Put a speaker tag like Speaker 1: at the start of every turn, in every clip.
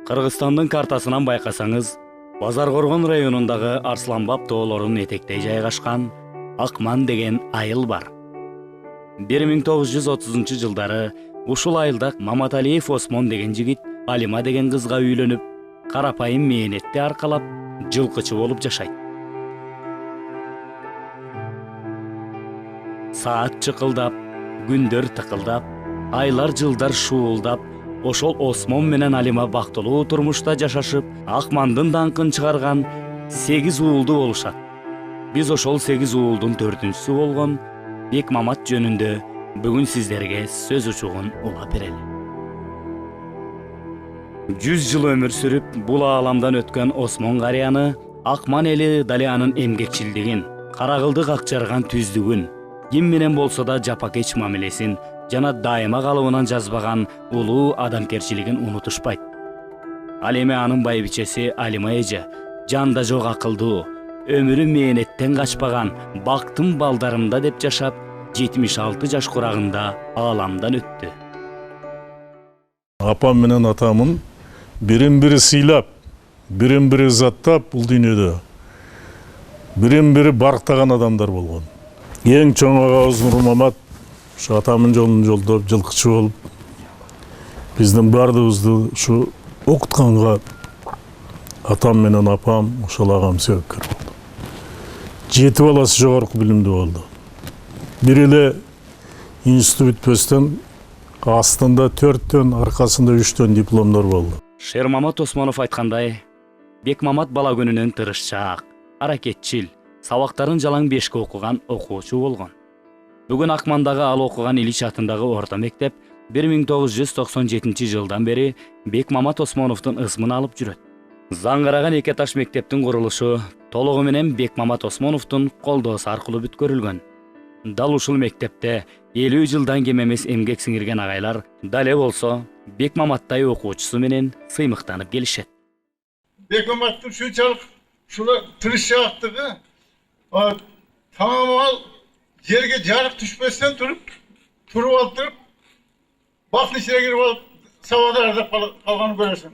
Speaker 1: Кыргызстандын картасынан байкасаңыз, Базаркоргон районундагы Арсланбап тоолорунун этектей жайгашкан Акман деген айыл бар. 1930-жылдары ушул айылда Маматалиев Осмон деген жигит Алима деген кызга үйлөнүп, карапайым мээнетти аркалап, жылкычы болуп жашайт. Саат чыкылдап, күндөр тыкылдап, айлар жылдар шуулдап, ошол Осмон менен Алима бактылуу турмушта жашашып, Акмандын даңкын чыгарган 8 уулду болушат. Биз ошол 8 уулдун 4-сү болгон Бекмамат жөнүндө бүгүн сиздерге сөз учугун улап берели. 100 жыл өмүр сүрүп, бул ааламдан өткөн Осмон карыяны Акман эли дали анын эмгекчилдигин, карагылдык акчарган түздүгүн, ким менен болсо да жапакеч мамилесин жана дайыма калыбынан жазбаган улуу адамгерчилигин унутушпайт. Ал эми анын байбичеси Алима эже жанда жок акылдуу, өмүрү мээнеттен качпаган бактым балдарымда деп жашап, 76 жаш курагында ааламдан өттү.
Speaker 2: Апам менен атамын бирин-бири сыйлап, бирин-бири заттап бул дүйнөдө бирин-бири барктаган адамдар болгон. Эң чоң агабыз Нурмамат ушу атамын жолун жолдоп, жылкычы болуп, биздин бардыгыбызды ушу окутканга атам менен апам ошол агам себепкер болду. 7 баласы жогорку билимдүү болду. Бир эле институт бүтпөстөн астында 4төн, аркасында 3төн дипломдор болду.
Speaker 1: Шермамат Осмонов айткандай, Бекмамат бала күнүнөн тырышчаак, аракетчил, сабактарын жалаң бешке окуган окуучу болгон. Бүгүн Акмандагы ал окуган Илич атындагы орто мектеп 1997 жылдан бери Бекмамат Осмоновдун ысмын алып жүрөт. Заңгыраган эки этаж мектептин курулушу толугу менен Бекмамат Осмоновдун колдоосу аркылуу бүткөрүлгөн. Дал ушул мектепте 50 жылдан кем эмес эмгек сиңирген агайлар дале болсо Бекмаматтай окуучусу менен сыймыктанып келишет.
Speaker 3: Бекмаматтын шунчалык ушула тырышчаактыгы тамамал жерге жарык түшпөстөн туруп алып туруп, бактын ичине кирип алып сабак даярдап калганын көрөсүң.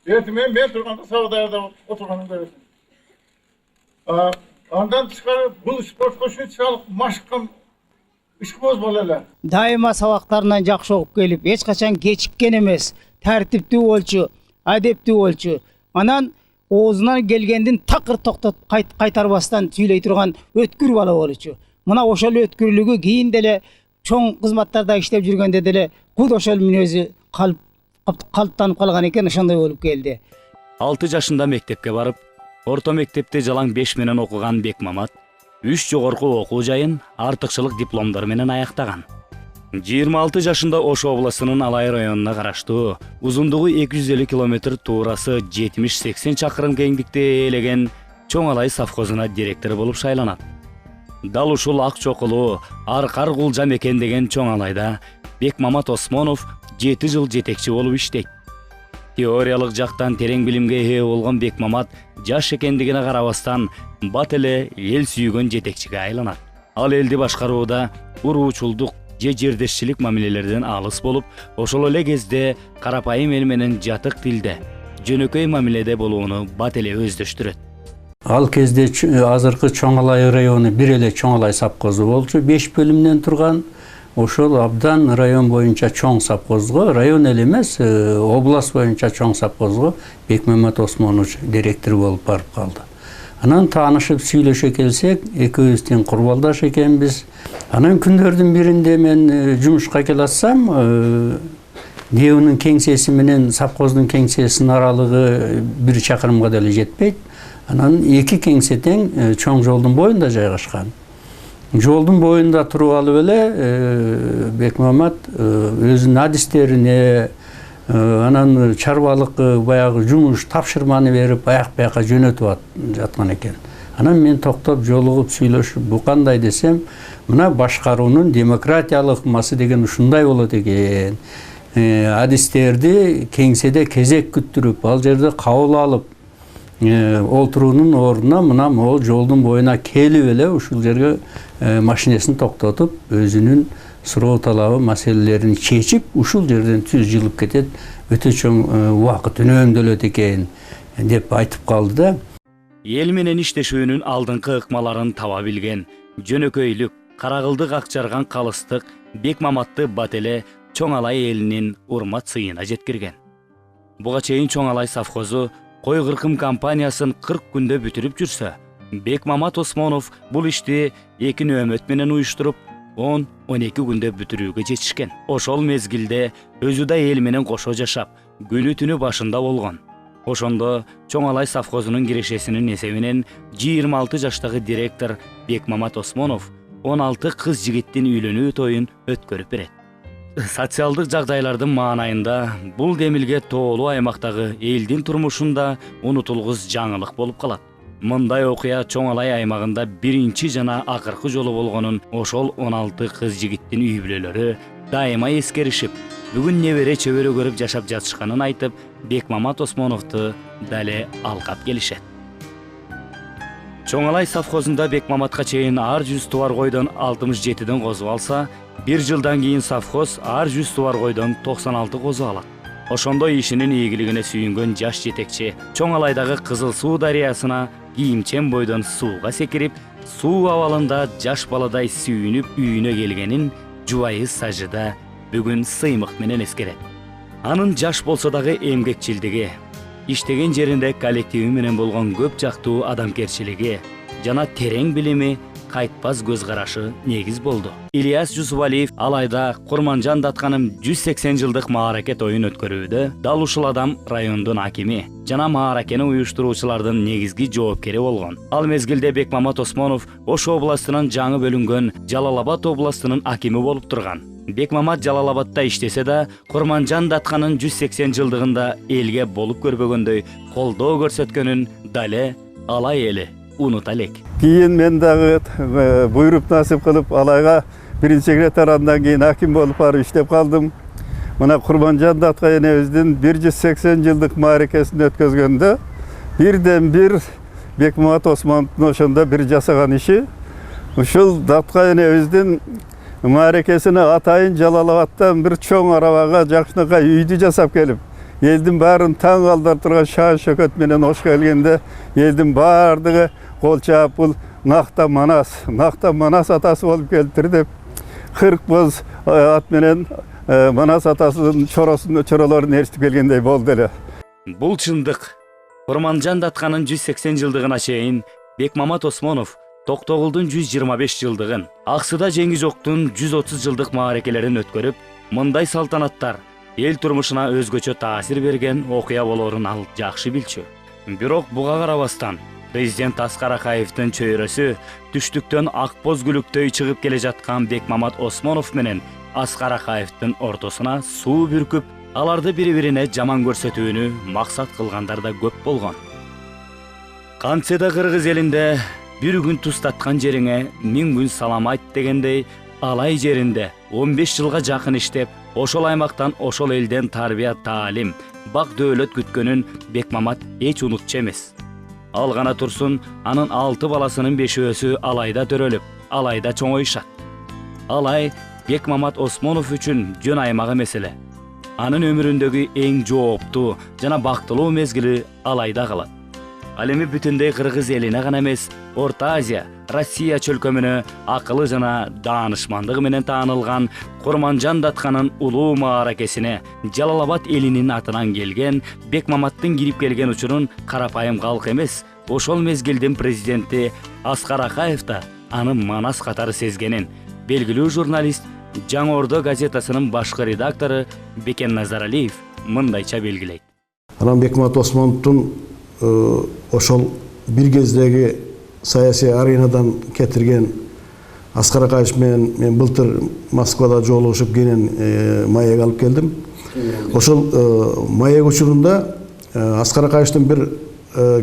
Speaker 3: Эртең мен турганда сабак даярдап отурганын көрөсүң. Андан тышкары бул спортко шунчалык машыккан ишкыбоз бала эле.
Speaker 4: Дайыма сабактарынан жакшы окуп келип, эч качан кечиккен эмес, тартиптүү болчу, адептүү болчу. Анан оозунан келгендин такыр токтотуп кайтарбастан сүйлөй турган өткүр бала болчу. Мына ошол өткүрлүгү кийин деле чоң кызматтарда иштеп жүргөндө деле куд ошол мүнөзү калыптанып калган экен, ошондой болуп келди.
Speaker 1: 6 жашында мектепке барып, орто мектепте жалаң 5 менен окуган Бекмамат 3 жогорку окуу жайын артыкчылык дипломдор менен аяктаган. 26 жашында Ош областынын Алай районуна караштуу, узундугу 250 километр, туурасы 70-80 чакырым кеңдикти ээлеген Чоң Алай совхозуна директор болуп шайланат. Дал ушул ак чокулуу, аркар кулжа мекендеген Чоң Алайда Бекмамат Осмонов 7 жыл жетекчи болуп иштейт. Теориялык жактан терең билимге ээ болгон Бекмамат жаш экендигине карабастан бат эле эл сүйгөн жетекчиге айланат. Ал элди башкарууда уруучулдук же жердешчилик мамилелерден алыс болуп, ошол эле кезде карапайым эл менен жатык тилде, жөнөкөй мамиледе болууну бат эле өздөштүрөт.
Speaker 5: Ал кезде азыркы Чоң Алай району бир эле Чоң Алай совхозу болчу, 5 бөлүмдөн турган. Ошол абдан район боюнча чоң совхозго, район эле эмес, область боюнча чоң совхозго Бекмамат Осмонович директор болуп барып калды. Анан таанышып сүйлөшө келсек, экөөбүз тең курбалдаш экенбиз. Анан күндөрдүн биринде мен жумушка келатсам, Неунун кеңсеси менен совхоздун кеңсесинин аралыгы 1 чакырымга деле жетпейт. Анан эки кеңсе тең чоң жолдун боюнда жайгашкан. Жолдун боюнда туруп алып эле Бекмамат өзүнүн адистерине, анан чарбалык баягы жумуш тапшырманы берип, аяк-бияка жөнөтүп жаткан экен. Анан мен токтоп, жолугуп, сүйлөшүп, бу кандай десем, мына башкаруунун демократиялык масы деген ушундай болот экен. Адистерди кеңседе кезек күттүрүп, ал жерде кабыл алып, олтуруунун ордуна мына могул жолдун боюна келип эле ушул жерге машинесин токтотуп, өзүнүн суроо талабы маселелерин чечип ушул жерден түз жылып кетет, өтө чоң убакыт үнөмдөлөт экен деп айтып калды да.
Speaker 1: Эл менен иштешүүнүн алдыңкы ыкмаларын таба билген, жөнөкөйлүк, карагылдык акчарган калыстык Бекмаматты Бателе Чоң Алай элинин урмат сыйына жеткирген. Буга чейин Чоң Алай совхозу кой кыркым компаниясын 40 күндө бүтүрүп жүрсө, Бекмамат Осмонов бул ишти 2 нөөмөт менен уюштуруп 10-12 күндө бүтүрүүгө жетишкен. Ошол мезгилде өзү да эл менен кошо жашап, күнү түнү башында болгон. Ошондо Чоң Алай совхозунун кирешесинин эсебинен 26 жаштагы директор Бекмамат Осмонов 16 кыз жигиттин үйлөнүү тоюн өткөрүп берет. Социалдык жагдайлардын маанайында бул демилге тоолуу аймактагы элдин турмушунда унутулгус жаңылык болуп калат. Мындай окуя Чоң Алай аймагында биринчи жана акыркы жолу болгонун ошол 16 кыз жигиттин үй бүлөлөрү дайыма эскеришип, бүгүн небере чөбөрө көрүп жашап жатышканын айтып, Бекмамат Осмоновду дале алкап келишет. Чоң Алай совхозунда Бекмаматка чейин ар 100 тубар койдон 67ден козу алса, 1 жылдан кийин совхоз ар 100 тубар койдон 96 козу алат. Ошондо ишинин ийгилигине сүйүнгөн жаш жетекчи Чоң Алайдагы Кызыл Суу дарыясына кийимчен бойдон сууга секирип, суу абалында жаш баладай сүйүнүп үйүнө келгенин жубайы Сажыда бүгүн сыймык менен эскерет. Анын жаш болсо дагы эмгекчилдиги, иштеген жеринде коллективи менен болгон көп жактуу адамгерчилиги жана терең билими, кайтпас көз карашы негиз болду. Ильяс Жусупалиев Алайда Курманжан Датканын 180 жылдык мааракет тоюн өткөрүүдө дал ушул адам райондун акими жана мааракени уюштуруучулардын негизги жоопкери болгон. Ал мезгилде Бекмамат Осмонов Ош областынын жаңы бөлүнгөн Жалал-Абад областынын акими болуп турган. Бекмамат Жалал-Абадта иштесе да, Курманжан Датканын 180 жылдыгында элге болуп көрбөгөндөй колдоо көрсөткөнүн дале Алай эли унута элек.
Speaker 6: Кийин мен дагы буйруп насип кылып Алайга биринчи секретарь, андан кийин аким болуп барып иштеп калдым. Мына Курманжан Датка энебиздин 180 жылдык мааракесин өткөзгөндө бирден бир Бекмамат Осмоновдун ошондо бир жасаган иши, ушул Датка энебиздин мааракесине атайын Жалал-Абадтан бир чоң арабага жакшынакай үйдү жасап келип, элдин баарын таң калтырып турган шаан шөкөт менен Ошко келгенде элдин баардыгы кол чаап, бул Накта Манас атасы болуп келиптир деп 40 боз ат менен Манас атасынын чоролорун ээрчитип келгендей болду эле.
Speaker 1: Бул чындык. Курманжан Датканын 180 жылдыгына чейин Бекмамат Осмонов Токтогулдун 125 жылдыгын, Аксыда Жеңи Жоктун 130 жылдык мааракелерин өткөрүп, мындай салтанаттар эл турмушуна өзгөчө таасир берген окуя болорун ал жакшы билчү. Бирок буга карабастан президент Аскар Акаевдин чөйрөсү түштүктөн ак боз күлүктөй чыгып келе жаткан Бекмамат Осмонов менен Аскар Акаевдин ортосуна суу бүркүп, аларды бири-бирине жаман көрсөтүүнү максат кылгандар да көп болгон. Кантсе да кыргыз элинде бир күн тустаткан жериңе 1000 күн салам айт дегендей, Алай жеринде 15 жылга жакын иштеп, ошол аймактан, ошол элден тарбия, таалим, бак дөөлөт күткөнүн Бекмамат эч унутчу эмес. Ал гана турсун, анын 6 баласынын 5-өсү Алайда төрөлүп, Алайда чоңоюшат. Алай Бекмамат Осмонов үчүн жөн аймак эмес эле. Анын өмүрүндөгү эң жооптуу жана бактылуу мезгили Алайда калат. Ал эми бүтүндөй кыргыз элине гана эмес, Орто Азия, Россия чөлкөмүнө акылы жана даанышмандыгы менен таанылган Курманжан Датканын улуу мааракесине Жалал-Абад элинин атынан келген Бекмаматтын кирип келген учурун карапайым калк эмес, ошол мезгилдин президенти Аскар Акаев да аны манас катары сезгенин белгилүү журналист Жаңы Ордо газетасынын башкы редактору Бекен Назаралиев мындайча белгилейт.
Speaker 7: Анан Бекмамат Осмоновдун ошол бир кездеги саясий аренадан кетирген Аскар Акаев менен мен былтыр Москвада жолугушуп кенен маек алып келдим. Ошол маек учурунда Аскар Акаевдин бир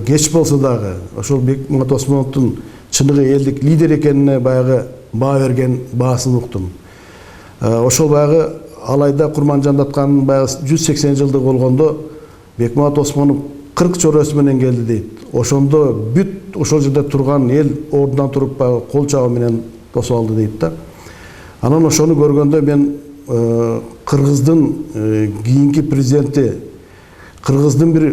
Speaker 7: кеч болсо дагы ошол Бекмамат Осмоновдун чыныгы элдик лидер экенине баягы баа берген баасын уктум. Ошол баягы Алайда Курманжан Датканын баягы 180 жылдык болгондо Бекмамат Осмонов 40 чоросу менен келди дейт. Ошондо бүт ошол жерде турган эл ордунан туруп кол чабы менен тосуп алды дейт да. Анан ошону көргөндө мен Кыргыздын кийинки президенти, Кыргыздын бир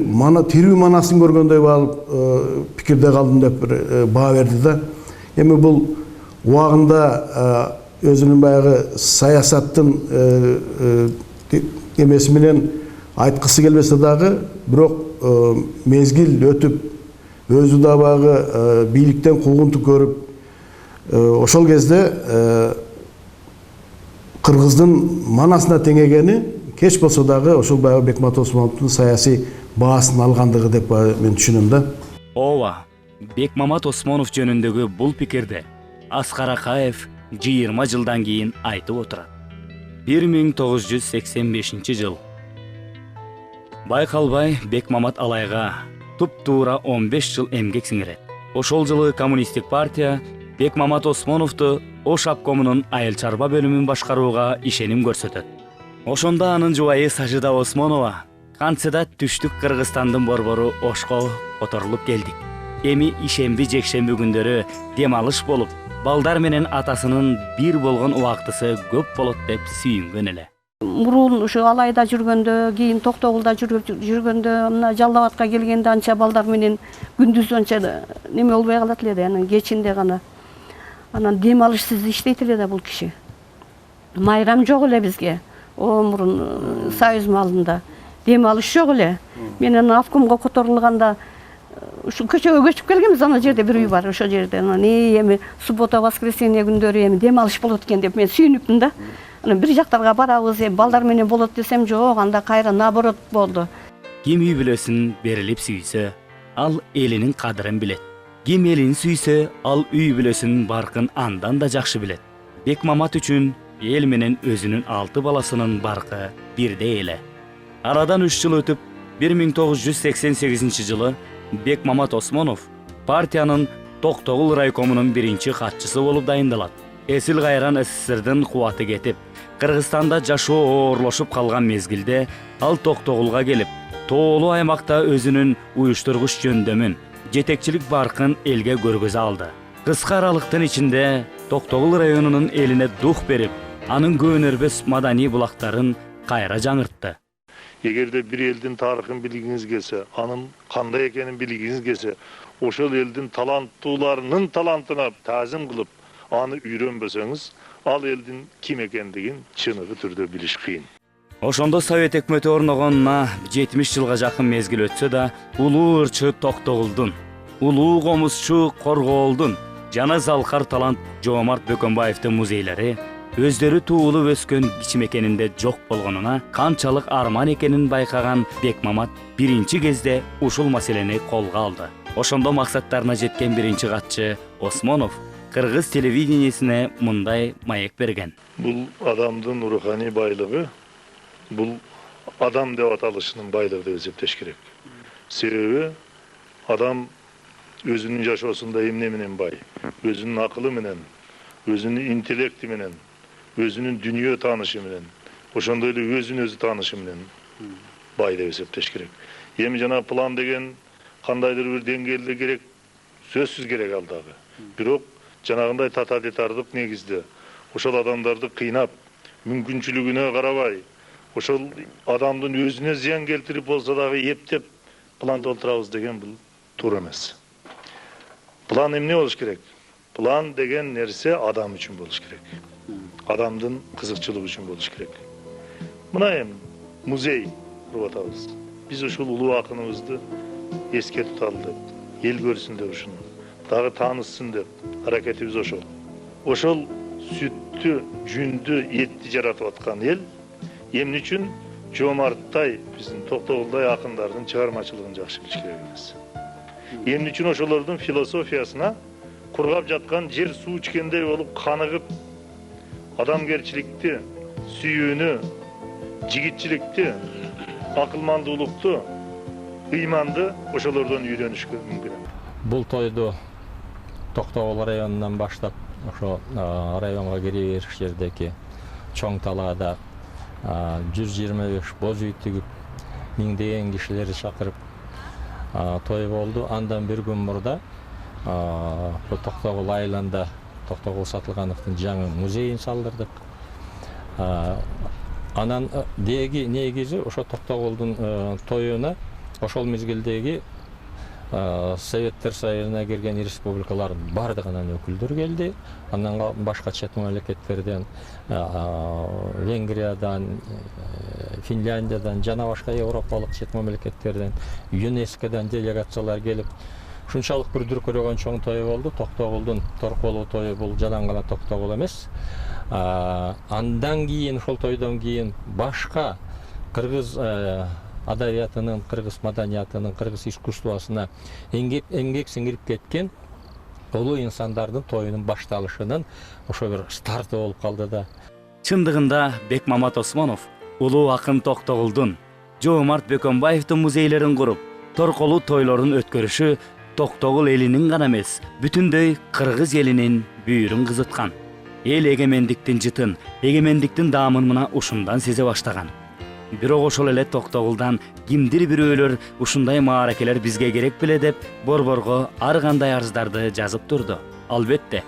Speaker 7: тирүү манасын көргөндөй болуп пикирде калдым деп бир баа берди да. Эми бул убагында өзүнүн баягы саясаттын эмеси менен айткысы келбесе дагы, бирок мезгил өтүп, өзү да баягы бийликтен куугунтук көрүп, ошол кезде Кыргыздын манасына теңегени кеч болсо дагы ошол баягы Бекмамат Осмоновдун саясий баасын алгандыгы деп мен түшүнөм да.
Speaker 1: Ооба, Бекмамат Осмонов жөнүндөгү бул пикирде Аскар Акаев 20 жылдан кийин айтып отурат. 1985 жыл. Байкалбай Бекмамат Алайга туп-туура 15 жыл эмгек сиңирет. Ошол жылы Коммунисттик партия Бекмамат Осмоновду Ош обкомунун айыл чарба бөлүмүн башкарууга ишеним көрсөтөт. Ошондо анын жубайы Сажида Осмонова кантсыда түштүк Кыргызстандын борбору Ошко которулуп келдик. Эми ишемби жекшемби күндөрү дем алыш болуп, балдар менен атасынын бир болгон убактысы көп болот деп сүйүнгөн эле.
Speaker 8: Мурун ушу Алайда жүргөндө, кийин Токтогулда жүргөндө, мына Жалал Абадка келгенде анча балдар менен күндүз анча неме болбой калат эле да, анан кечинде гана. Анан дем алышсыз иштейт эле да бул киши. Майрам жок эле бизге. Мурун Союз малында дем алыш жок эле. Мен анан обкомго которулганда ушу көчөгө көчүп келгенбиз, ана жерде бир үй бар, ошол жерде. Анан эми суббота, воскресенье күндөрү эми дем алыш болот экен деп мен сүйүнүпмүн да. Анан бир жактарга барабыз, балдар менен болот десем жок, анда кайра наоборот болду.
Speaker 1: Ким үй бүлөсүн берилип сүйсө, ал элинин кадырын билет. Ким элин сүйсө, ал үй бүлөсүнүн баркын андан да жакшы билет. Бекмамат үчүн эл менен өзүнүн 6 баласынын баркы бирдей эле. Арадан 3 жыл өтүп, 1988 жылы Бекмамат Осмонов партиянын Токтогул райкомунун биринчи катчысы болуп дайындалат. Эсил кайран СССРдин кубаты кетип, Кыргызстанда жашоо оорлошуп калган мезгилде ал Токтогулга келип, тоолуу аймакта өзүнүн уюштургуч жөндөмүн, жетекчилик баркын элге көргөзө алды. Кыска аралыктын ичинде Токтогул районунун элине дух берип, анын көөнөрбөс маданий булактарын кайра жаңыртты.
Speaker 2: Эгерде бир элдин тарыхын билгиңиз келсе, анын кандай экенин билгиңиз келсе, ошол элдин таланттууларынын талантына таазим кылып, аны үйрөнбөсөңүз, ал элдин ким экендигин чыныгы түрдө билиш кыйын.
Speaker 1: Ошондо Совет өкмөтү орногонуна 70 жылга жакын мезгил өтсө да, улуу ырчы Токтогулдун, улуу комузчу Коргоолдун жана залкар талант Жоомарт Бөкөнбаевдин музейлери өздөрү туулуп өскөн кичи мекенинде жок болгонуна канчалык арман экенин байкаган Бекмамат биринчи кезде ушул маселени колго алды. Ошондо максаттарына жеткен биринчи катчы Осмонов Кыргыз телевидениесине мындай маек берген.
Speaker 2: Бул адамдын руханий байлыгы, бул адам деп аталышынын байлыгы деп эсептеш керек. Себеби адам өзүнүн жашоосунда эмне менен бай? Өзүнүн акылы менен, өзүнүн интеллекти менен, өзүнүн дүнүйө таанышы менен, ошондой эле өзүн өзү таанышы менен бай деп эсептеш керек. Эми жана план деген кандайдыр бир деңгээлде керек, сөзсүз керек ал дагы. Бирок жанагындай татадетардык негизде ошол адамдарды кыйнап, мүмкүнчүлүгүнө карабай, ошол адамдын өзүнө зыян келтирип болсо дагы эптеп план толтурабыз деген бул туура эмес. План эмне болуш керек? План деген нерсе адам үчүн болуш керек. Адамдын кызыкчылыгы үчүн болуш керек. Мына эми музей куруп атабыз. Биз ушул улуу акыныбызды эске туталы деп, эл көрсүн деп ушуну, дагы таанышсын деп аракетибиз ошол. Ошол сүттү, жүндү, этти жаратып аткан эл эмне үчүн Жоомарттай, биздин Токтогулдай акындардын чыгармачылыгын жакшы билиш керек эмес. Эмне үчүн ошолордун философиясына кургап жаткан жер суу ичкендей болуп каныгып, адамгерчиликти, сүйүүнү, жигитчиликти, акылмандуулукту, ыйманды ошолордон үйрөнүшкө мүмкүн.
Speaker 9: Бул тойду Токтогул районунан баштап ошо районго кире бериш жердеки чоң талаада 125 боз үй тигип, миңдеген кишилерди чакырып той болду. Андан бир күн мурда Токтогул айылында Токтогул Сатылгановдун жаңы музейин салдырдык. Анан негизи ошо Токтогулдун тоюна ошол мезгилдеги Советтер Союзуна кирген республикалардын бардыгынан өкүлдөр келди. Андан башка чет мамлекеттерден, Венгриядан, Финляндиядан жана башка европалык чет мамлекеттерден, ЮНЕСКОдан делегациялар келип, ушунчалык бир дүркүрөгөн чоң той болду. Токтогулдун торколуу тою бул жалаң гана Токтогул эмес. Андан кийин, ошол тойдон кийин башка кыргыз адабиятынын, кыргыз маданиятынын, кыргыз искусствосуна эмгек сиңирип кеткен улуу инсандардын тоюнун башталышынын ошо бир старты болуп калды да.
Speaker 1: Чындыгында Бекмамат Осмонов улуу акын Токтогулдун, Жоомарт Бөкөнбаевдин музейлерин куруп, торколуу тойлорун өткөрүшү Токтогул элинин гана эмес, бүтүндөй кыргыз элинин бүйүрүн кызыткан. Эл эгемендиктин жытын, эгемендиктин даамын мына ушундан сезе баштаган. Бирок ошол эле Токтогулдан кимдир бирөөлөр ушундай мааракелер бизге керек беле деп борборго ар кандай арыздарды жазып турду. Албетте,